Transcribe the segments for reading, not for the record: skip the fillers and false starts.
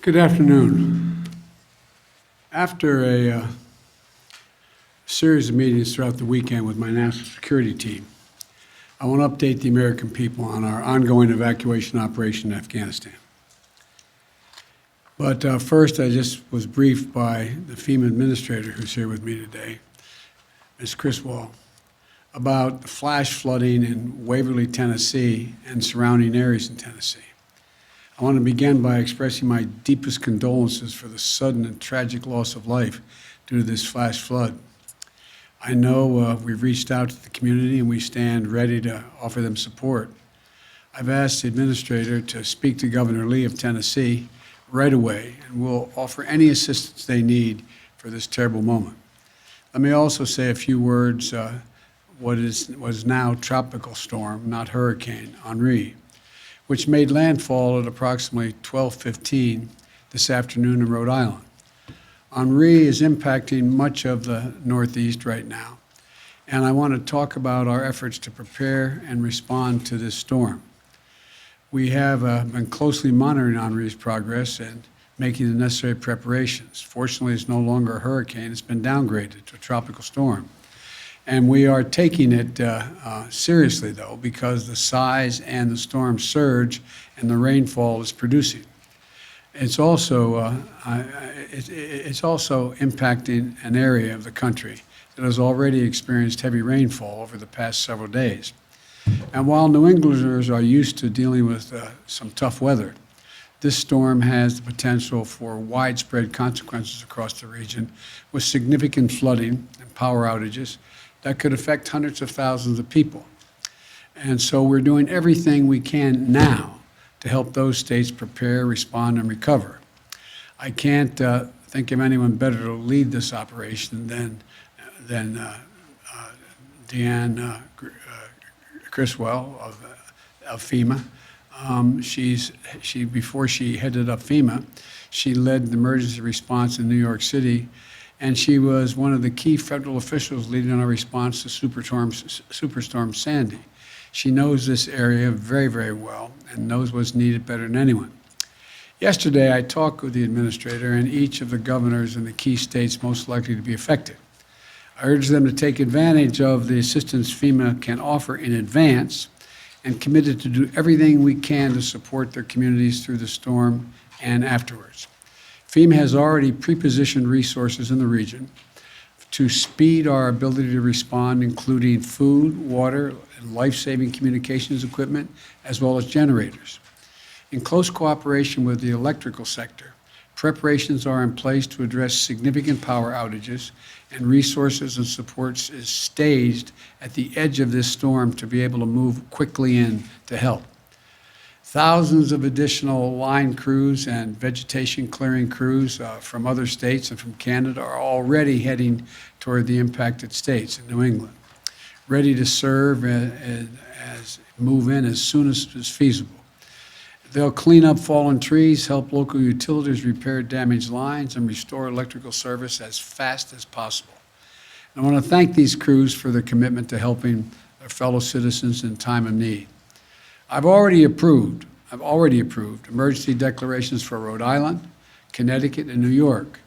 Good afternoon. After a series of meetings throughout the weekend with my national security team, I want to update the American people on our ongoing evacuation operation in Afghanistan. But first, I just was briefed by the FEMA administrator who's here with me today, Ms. Criswell, about the flash flooding in Waverly, Tennessee, and surrounding areas in Tennessee. I want to begin by expressing my deepest condolences for the sudden and tragic loss of life due to this flash flood. I know we've reached out to the community and we stand ready to offer them support. I've asked the administrator to speak to Governor Lee of Tennessee right away, and we'll offer any assistance they need for this terrible moment. Let me also say a few words what is now tropical storm, not hurricane, Henri, which made landfall at approximately 12:15 this afternoon in Rhode Island. Henri is impacting much of the Northeast right now, and I want to talk about our efforts to prepare and respond to this storm. We have been closely monitoring Henri's progress and making the necessary preparations. Fortunately, it's no longer a hurricane. It's been downgraded to a tropical storm. And we are taking it seriously, though, because the size and the storm surge and the rainfall is producing. It's also impacting an area of the country that has already experienced heavy rainfall over the past several days. And while New Englanders are used to dealing with some tough weather, this storm has the potential for widespread consequences across the region with significant flooding and power outages that could affect hundreds of thousands of people. And so we're doing everything we can now to help those states prepare, respond, and recover. I can't think of anyone better to lead this operation than Deanne Criswell of FEMA. Before she headed up FEMA, she led the emergency response in New York City, and she was one of the key federal officials leading our response to Superstorm Sandy. She knows this area very, very well and knows what's needed better than anyone. Yesterday, I talked with the administrator and each of the governors in the key states most likely to be affected. I urged them to take advantage of the assistance FEMA can offer in advance and committed to do everything we can to support their communities through the storm and afterwards. FEMA has already pre-positioned resources in the region to speed our ability to respond, including food, water, and life-saving communications equipment, as well as generators. In close cooperation with the electrical sector, preparations are in place to address significant power outages, and resources and supports is staged at the edge of this storm to be able to move quickly in to help. Thousands of additional line crews and vegetation clearing crews from other states and from Canada are already heading toward the impacted states in New England, ready to serve as move in as soon as is feasible. They'll clean up fallen trees, help local utilities repair damaged lines, and restore electrical service as fast as possible. And I want to thank these crews for their commitment to helping their fellow citizens in time of need. I've already approved emergency declarations for Rhode Island, Connecticut, and New York,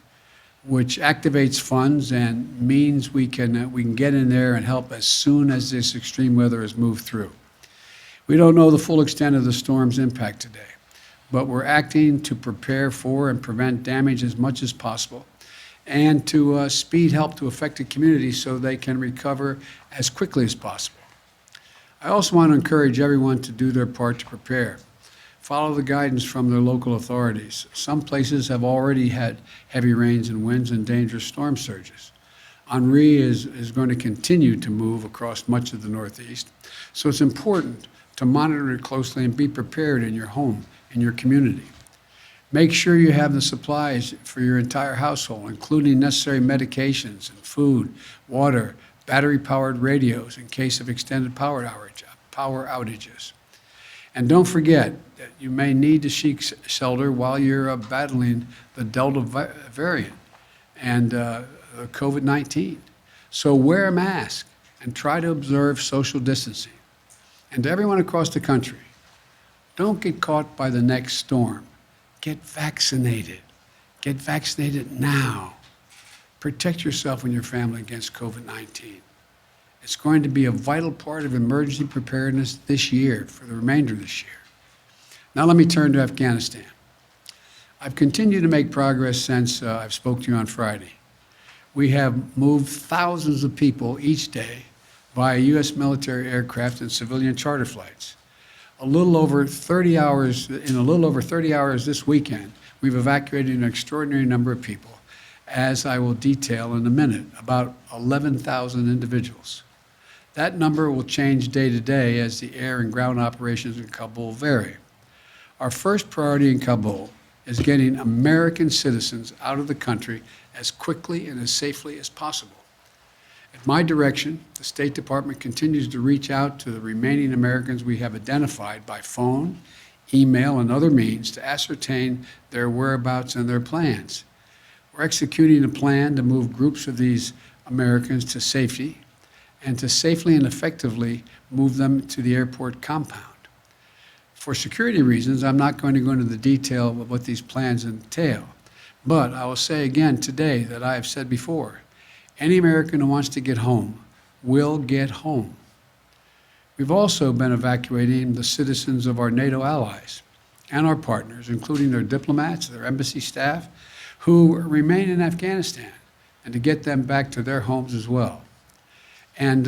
which activates funds and means we can get in there and help as soon as this extreme weather has moved through. We don't know the full extent of the storm's impact today, but we're acting to prepare for and prevent damage as much as possible and to speed help to affected communities so they can recover as quickly as possible. I also want to encourage everyone to do their part to prepare. Follow the guidance from their local authorities. Some places have already had heavy rains and winds and dangerous storm surges. Henri is going to continue to move across much of the Northeast, so it's important to monitor it closely and be prepared in your home, in your community. Make sure you have the supplies for your entire household, including necessary medications and food, water, battery-powered radios in case of extended power outages. And don't forget that you may need to seek shelter while you're battling the Delta variant and COVID-19. So wear a mask and try to observe social distancing. And to everyone across the country, don't get caught by the next storm. get vaccinated. Get vaccinated now. Protect yourself and your family against COVID-19. It's going to be a vital part of emergency preparedness this year, for the remainder of this year. Now let me turn to Afghanistan. I've continued to make progress since I've spoke to you on Friday. We have moved thousands of people each day via U.S. military aircraft and civilian charter flights. In a little over 30 hours this weekend, we've evacuated an extraordinary number of people, as I will detail in a minute, about 11,000 individuals. That number will change day to day as the air and ground operations in Kabul vary. Our first priority in Kabul is getting American citizens out of the country as quickly and as safely as possible. At my direction, the State Department continues to reach out to the remaining Americans we have identified by phone, email, and other means to ascertain their whereabouts and their plans. We're executing a plan to move groups of these Americans to safety and to safely and effectively move them to the airport compound. For security reasons, I'm not going to go into the detail of what these plans entail, but I will say again today that I have said before, any American who wants to get home will get home. We've also been evacuating the citizens of our NATO allies and our partners, including their diplomats, their embassy staff, who remain in Afghanistan, and to get them back to their homes as well. And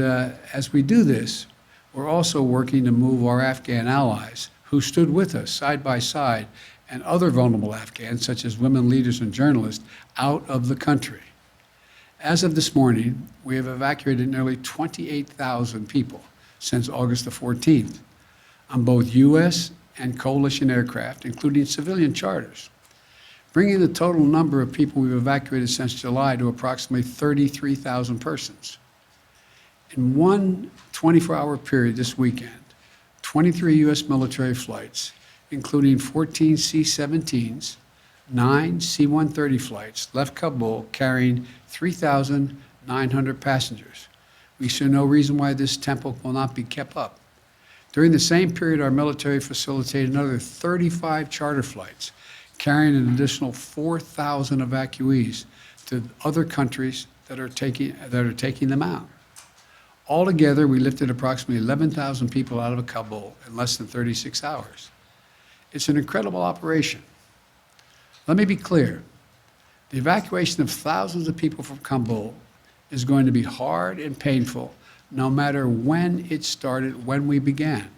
as we do this, we're also working to move our Afghan allies who stood with us side by side and other vulnerable Afghans, such as women leaders and journalists, out of the country. As of this morning, we have evacuated nearly 28,000 people since August the 14th on both U.S. and coalition aircraft, including civilian charters, bringing the total number of people we've evacuated since July to approximately 33,000 persons. In one 24-hour period this weekend, 23 U.S. military flights, including 14 C-17s, 9 C-130 flights, left Kabul carrying 3,900 passengers. We see no reason why this tempo will not be kept up. During the same period, our military facilitated another 35 charter flights, carrying an additional 4,000 evacuees to other countries that are taking them out. Altogether, we lifted approximately 11,000 people out of Kabul in less than 36 hours. It's an incredible operation. Let me be clear. The evacuation of thousands of people from Kabul is going to be hard and painful, no matter when it started, when we began.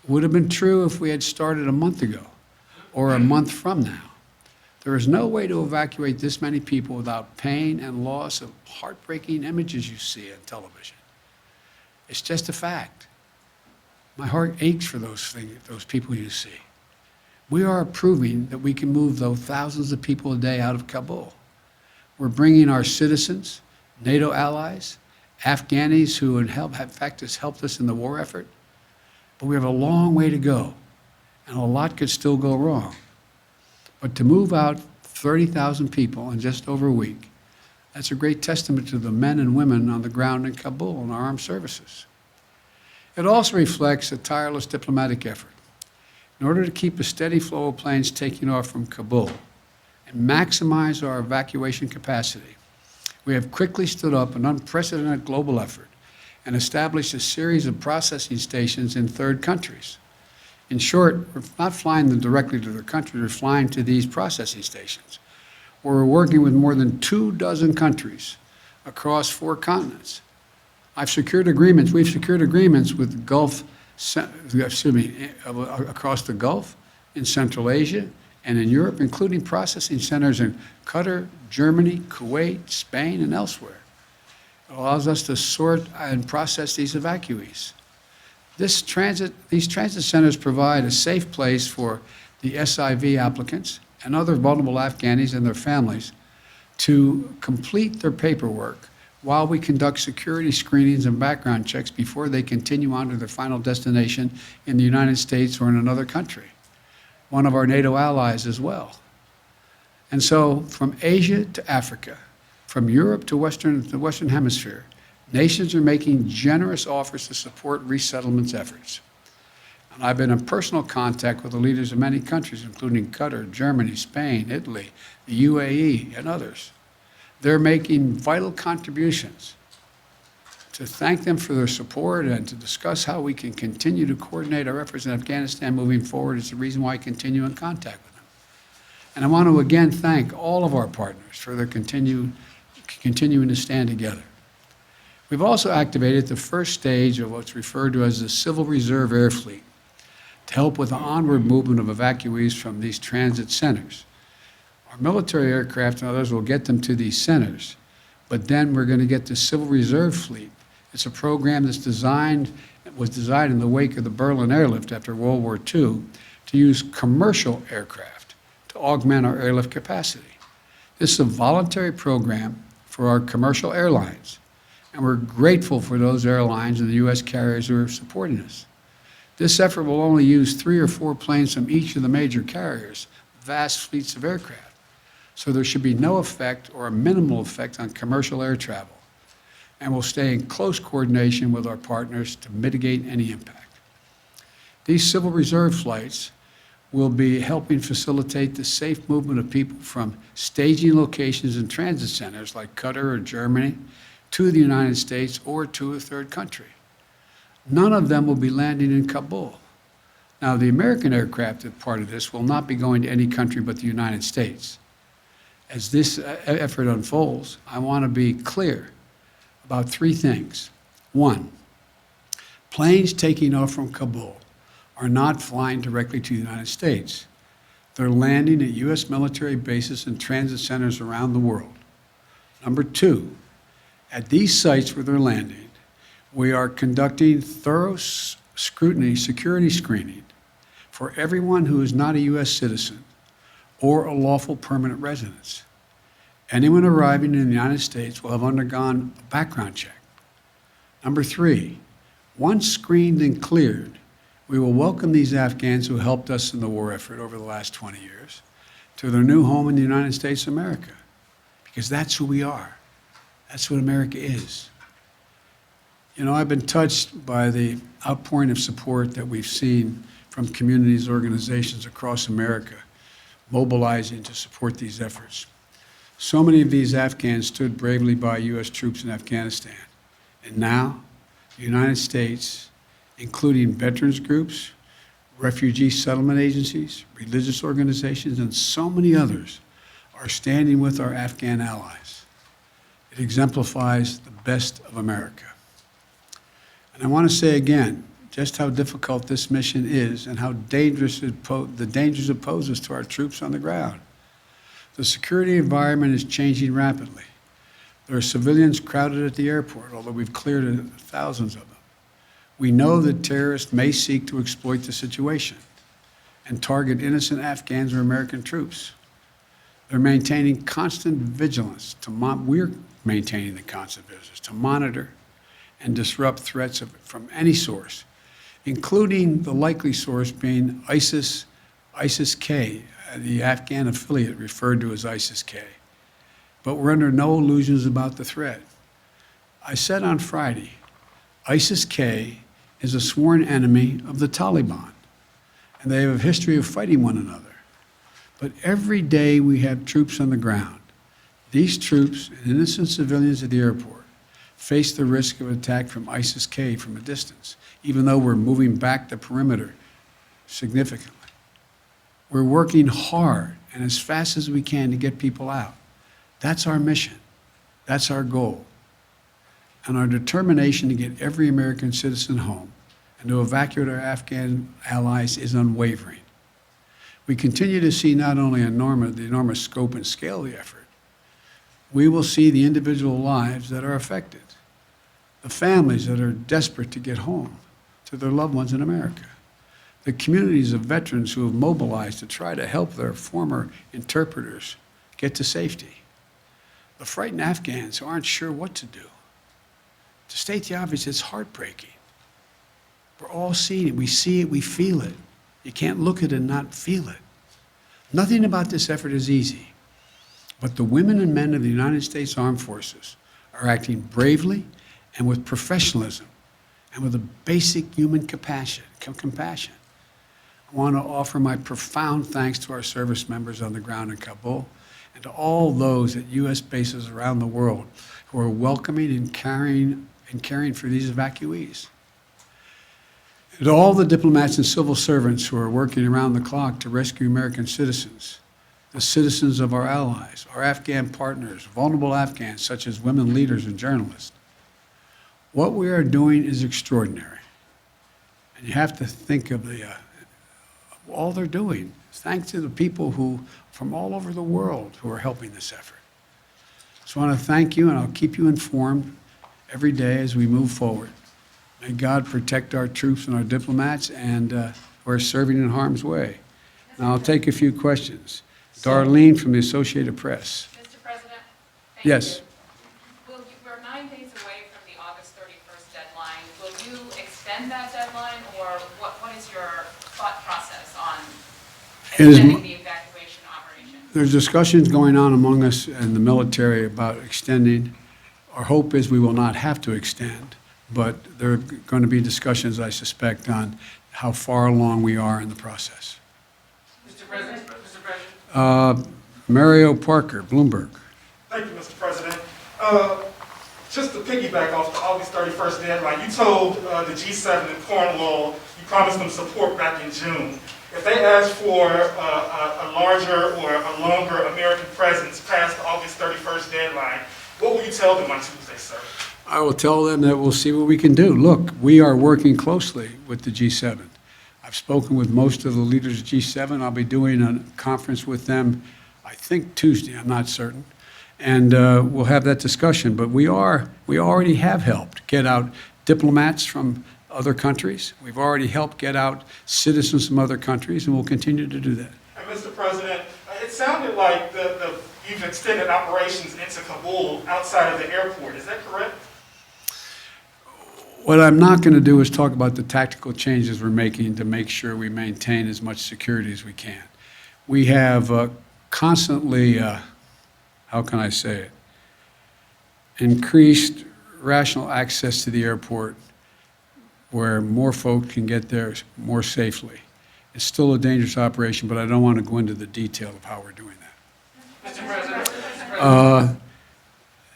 It would have been true if we had started a month ago or a month from now. There is no way to evacuate this many people without pain and loss of heartbreaking images you see on television. It's just a fact. My heart aches for those people you see. We are proving that we can move those thousands of people a day out of Kabul. We're bringing our citizens, NATO allies, Afghanis who in fact has helped us in the war effort, but we have a long way to go, and a lot could still go wrong. But to move out 30,000 people in just over a week, that's a great testament to the men and women on the ground in Kabul and our armed services. It also reflects a tireless diplomatic effort. In order to keep a steady flow of planes taking off from Kabul and maximize our evacuation capacity, we have quickly stood up an unprecedented global effort and established a series of processing stations in third countries. In short, we're not flying them directly to their country, we're flying to these processing stations, where we're working with more than 24 countries across 4 continents. We've secured agreements with across the Gulf, in Central Asia, and in Europe, including processing centers in Qatar, Germany, Kuwait, Spain, and elsewhere. It allows us to sort and process these evacuees. These transit centers provide a safe place for the SIV applicants and other vulnerable Afghanis and their families to complete their paperwork while we conduct security screenings and background checks before they continue on to their final destination in the United States or in another country, one of our NATO allies as well. And so from Asia to Africa, from Europe to the Western Hemisphere, nations are making generous offers to support resettlement efforts. And I've been in personal contact with the leaders of many countries, including Qatar, Germany, Spain, Italy, the UAE, and others. They're making vital contributions. To thank them for their support and to discuss how we can continue to coordinate our efforts in Afghanistan moving forward is the reason why I continue in contact with them. And I want to again thank all of our partners for their continuing to stand together. We've also activated the first stage of what's referred to as the Civil Reserve Air Fleet to help with the onward movement of evacuees from these transit centers. Our military aircraft and others will get them to these centers, but then we're going to get the Civil Reserve Fleet. It's a program was designed in the wake of the Berlin airlift after World War II to use commercial aircraft to augment our airlift capacity. This is a voluntary program for our commercial airlines, and we're grateful for those airlines and the U.S. carriers who are supporting us. This effort will only use 3 or 4 planes from each of the major carriers, vast fleets of aircraft, so there should be no effect or a minimal effect on commercial air travel. And we'll stay in close coordination with our partners to mitigate any impact. These Civil Reserve flights will be helping facilitate the safe movement of people from staging locations and transit centers like Qatar or Germany to the United States or to a third country. None of them will be landing in Kabul. Now, the American aircraft, as part of this, will not be going to any country but the United States. As this effort unfolds, I want to be clear about 3 things. 1, planes taking off from Kabul are not flying directly to the United States. They're landing at U.S. military bases and transit centers around the world. Number 2, at these sites where they're landing, we are conducting thorough scrutiny, security screening for everyone who is not a U.S. citizen or a lawful permanent resident. Anyone arriving in the United States will have undergone a background check. Number 3, once screened and cleared, we will welcome these Afghans who helped us in the war effort over the last 20 years to their new home in the United States of America, because that's who we are. That's what America is. You know, I've been touched by the outpouring of support that we've seen from communities, organizations across America mobilizing to support these efforts. So many of these Afghans stood bravely by U.S. troops in Afghanistan. And now, the United States, including veterans groups, refugee settlement agencies, religious organizations, and so many others, are standing with our Afghan allies. It exemplifies the best of America. And I want to say again, just how difficult this mission is and how dangerous the dangers it poses to our troops on the ground. The security environment is changing rapidly. There are civilians crowded at the airport, although we've cleared thousands of them. We know that terrorists may seek to exploit the situation and target innocent Afghans or American troops. They're maintaining constant vigilance we're maintaining the constant vigilance to monitor and disrupt threats from any source, including the likely source being ISIS-K, the Afghan affiliate referred to as ISIS-K. But we're under no illusions about the threat. I said on Friday, ISIS-K is a sworn enemy of the Taliban, and they have a history of fighting one another. But every day we have troops on the ground. These troops and innocent civilians at the airport face the risk of attack from ISIS-K from a distance, even though we're moving back the perimeter significantly. We're working hard and as fast as we can to get people out. That's our mission. That's our goal. And our determination to get every American citizen home and to evacuate our Afghan allies is unwavering. We continue to see not only the enormous scope and scale of the effort, we will see the individual lives that are affected, the families that are desperate to get home to their loved ones in America, the communities of veterans who have mobilized to try to help their former interpreters get to safety, the frightened Afghans who aren't sure what to do. To state the obvious, it's heartbreaking. We're all seeing it. We see it, we feel it. You can't look at it and not feel it. Nothing about this effort is easy, but the women and men of the United States Armed Forces are acting bravely and with professionalism and with a basic human compassion. I want to offer my profound thanks to our service members on the ground in Kabul and to all those at U.S. bases around the world who are welcoming and caring for these evacuees. And to all the diplomats and civil servants who are working around the clock to rescue American citizens, the citizens of our allies, our Afghan partners, vulnerable Afghans such as women leaders and journalists. What we are doing is extraordinary. And you have to think of all they're doing, thanks to the people from all over the world who are helping this effort. So I want to thank you, and I'll keep you informed every day as we move forward. May God protect our troops and our diplomats and who are serving in harm's way. Now I'll take a few questions. Darlene from the Associated Press. Mr. President, thank Yes. you. We're 9 days away from the August 31st deadline. Will you extend that deadline, or what is your thought process on It is extending the evacuation operation? There's discussions going on among us and the military about extending. Our hope is we will not have to extend, but there are going to be discussions, I suspect, on how far along we are in the process. Mr. President. Mario Parker, Bloomberg. Thank you, Mr. President. Just to piggyback off the August 31st deadline, you told the G7 in Cornwall you promised them support back in June. If they ask for a larger or a longer American presence past the August 31st deadline, what will you tell them on Tuesday, sir? I will tell them that we'll see what we can do. Look, we are working closely with the G7. I've spoken with most of the leaders of G7. I'll be doing a conference with them, I think Tuesday, I'm not certain. And we'll have that discussion. But we already have helped get out diplomats from other countries. We've already helped get out citizens from other countries, and we'll continue to do that. And Mr. President, it sounded like you've extended operations into Kabul outside of the airport. Is that correct? What I'm not going to do is talk about the tactical changes we're making to make sure we maintain as much security as we can. We have constantly, how can I say it, increased rational access to the airport where more folk can get there more safely. It's still a dangerous operation, but I don't want to go into the detail of how we're doing that. Mr. President.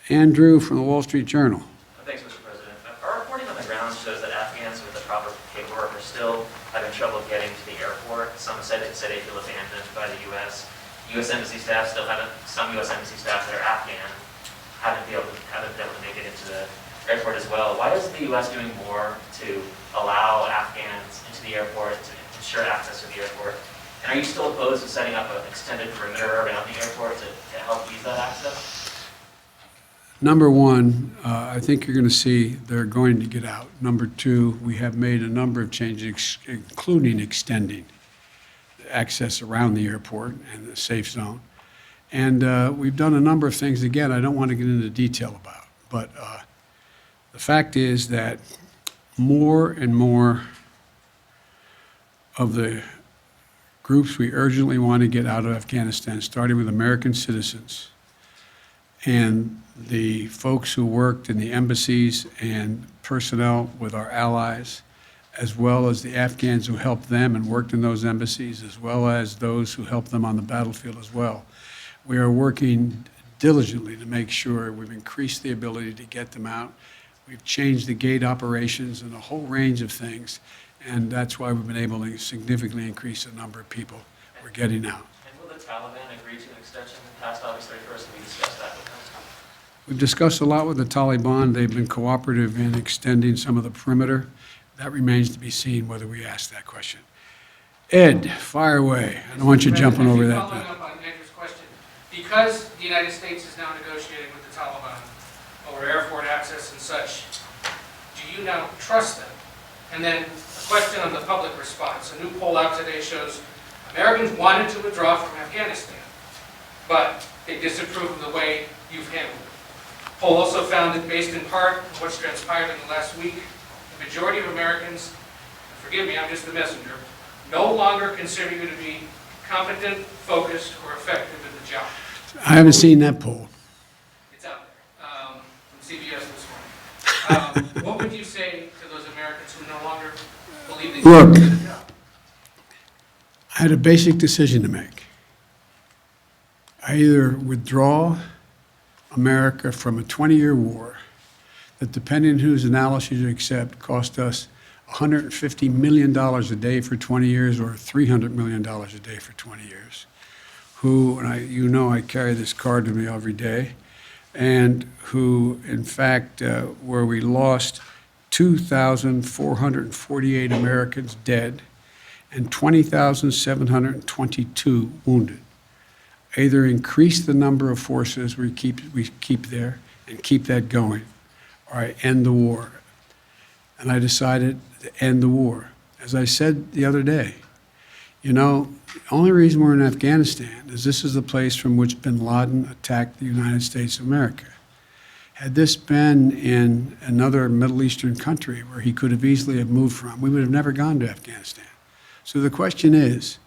Andrew from the Wall Street Journal. Thanks, Mr. President. Our reporting on the ground shows that Afghans with the proper paperwork are still having trouble getting to the airport. Some say they feel abandoned by the U.S. U.S. Embassy staff some U.S. Embassy staff that are Afghan haven't been able to make it into the airport as well. Why isn't the U.S. doing more to allow Afghans into the airport, to ensure access to the airport? And are you still opposed to setting up an extended perimeter around the airport to help ease that access? Number one, I think you're going to see they're going to get out. Number two, we have made a number of changes, including extending access around the airport and the safe zone. And we've done a number of things, again, I don't want to get into detail about. But the fact is that more and more of the groups we urgently want to get out of Afghanistan, starting with American citizens, and the folks who worked in the embassies and personnel with our allies, as well as the Afghans who helped them and worked in those embassies, as well as those who helped them on the battlefield as well. We are working diligently to make sure we've increased the ability to get them out. We've changed the gate operations and a whole range of things, and that's why we've been able to significantly increase the number of people we're getting out. And will the Taliban agree to an extension past August 31st? Have we discussed that with them? We've discussed a lot with the Taliban. They've been cooperative in extending some of the perimeter. That remains to be seen whether we ask that question. Ed, fire away. I don't want you jumping over that. Following up on Andrew's question, because the United States is now negotiating with the Taliban over airport access and such, do you now trust them? And then a question on the public response. A new poll out today shows Americans wanted to withdraw from Afghanistan, but they disapprove of the way you've handled it. Poll also found that based in part on what's transpired in the last week, the majority of Americans, forgive me, I'm just the messenger, no longer consider you to be competent, focused, or effective in the job. I haven't seen that poll. It's out there from CBS this morning. What would you say to those Americans who no longer believe that you Look, can do the job? I had a basic decision to make. I either withdraw America from a 20-year war that, depending on whose analysis you accept, cost us $150 million a day for 20 years or $300 million a day for 20 years, who, and I carry this card with me every day, and who, in fact, where we lost 2,448 Americans dead and 20,722 wounded. Either increase the number of forces we keep there and keep that going, or I end the war. And I decided to end the war. As I said the other day, the only reason we're in Afghanistan is this is the place from which bin Laden attacked the United States of America. Had this been in another Middle Eastern country where he could have easily have moved from, we would have never gone to Afghanistan. So the question is,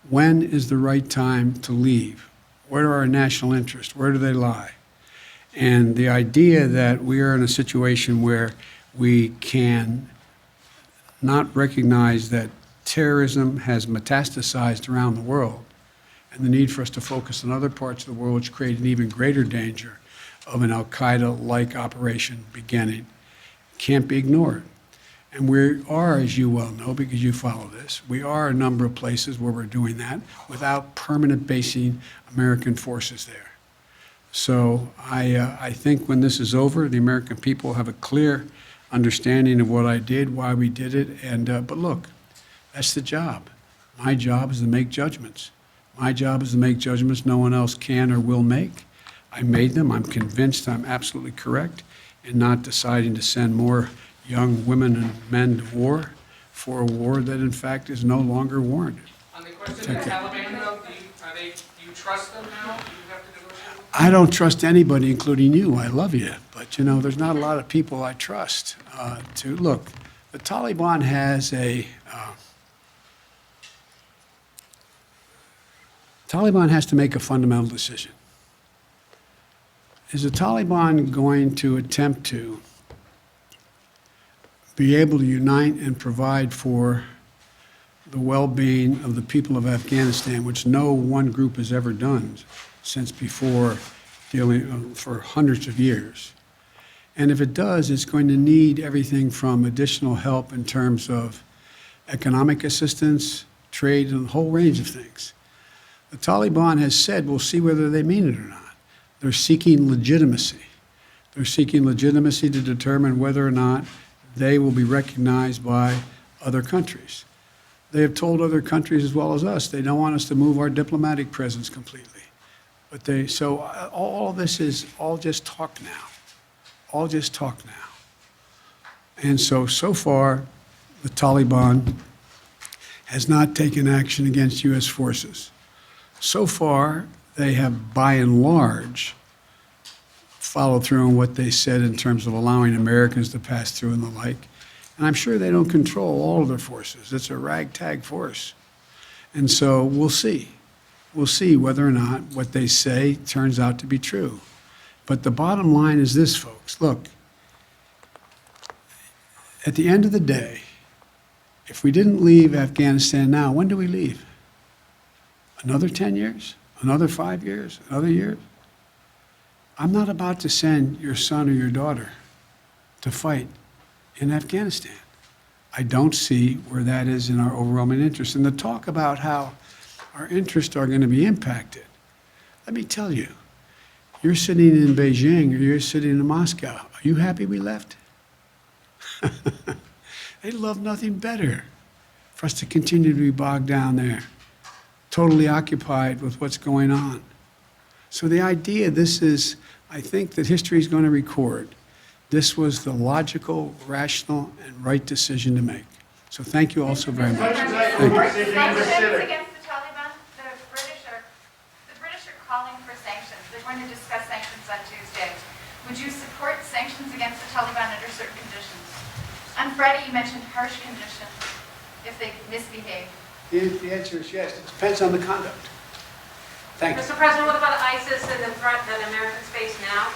when is the right time to leave? What are our national interests? Where do they lie? And the idea that we are in a situation where we can not recognize that terrorism has metastasized around the world, and the need for us to focus on other parts of the world which create an even greater danger of an al-Qaeda-like operation beginning, can't be ignored. And we are, as you well know, because you follow this, we are a number of places where we're doing that without permanent basing American forces there. So I think when this is over, the American people have a clear understanding of what I did, why we did it, and but look, that's the job. My job is to make judgments. My job is to make judgments no one else can or will make. I made them. I'm convinced I'm absolutely correct in not deciding to send more young women and men to war for a war that, in fact, is no longer warranted. On the question of the Taliban, though, do you trust them now? Do you have to negotiate? I don't trust anybody, including you. I love you. But, there's not a lot of people I trust. Look, the Taliban has Taliban has to make a fundamental decision. Is the Taliban going to attempt to be able to unite and provide for the well-being of the people of Afghanistan, which no one group has ever done since before, dealing for hundreds of years? And if it does, it's going to need everything from additional help in terms of economic assistance, trade, and a whole range of things. The Taliban has said, we'll see whether they mean it or not. They're seeking legitimacy. They're seeking legitimacy to determine whether or not they will be recognized by other countries. They have told other countries as well as us they don't want us to move our diplomatic presence completely. So all this is all just talk now. All just talk now. And so far, the Taliban has not taken action against U.S. forces. So far, they have, by and large, followed through on what they said in terms of allowing Americans to pass through and the like. And I'm sure they don't control all of their forces. It's a ragtag force. And so we'll see. We'll see whether or not what they say turns out to be true. But the bottom line is this, folks. Look, at the end of the day, if we didn't leave Afghanistan now, when do we leave? Another 10 years? Another 5 years? Another year? I'm not about to send your son or your daughter to fight in Afghanistan. I don't see where that is in our overwhelming interest. And the talk about how our interests are going to be impacted, let me tell you, you're sitting in Beijing or you're sitting in Moscow. Are you happy we left? They'd love nothing better for us to continue to be bogged down there, totally occupied with what's going on. So the idea, I think that history is going to record, this was the logical, rational, and right decision to make. So thank you all so very much. Thank you. Sanctions against the Taliban, the British are calling for sanctions. They're going to discuss sanctions on Tuesday. Would you support sanctions against the Taliban under certain conditions? On Friday, you mentioned harsh conditions if they misbehave. The answer is yes. It depends on the conduct. Thank you. Mr. President, what about ISIS and the threat that Americans face now?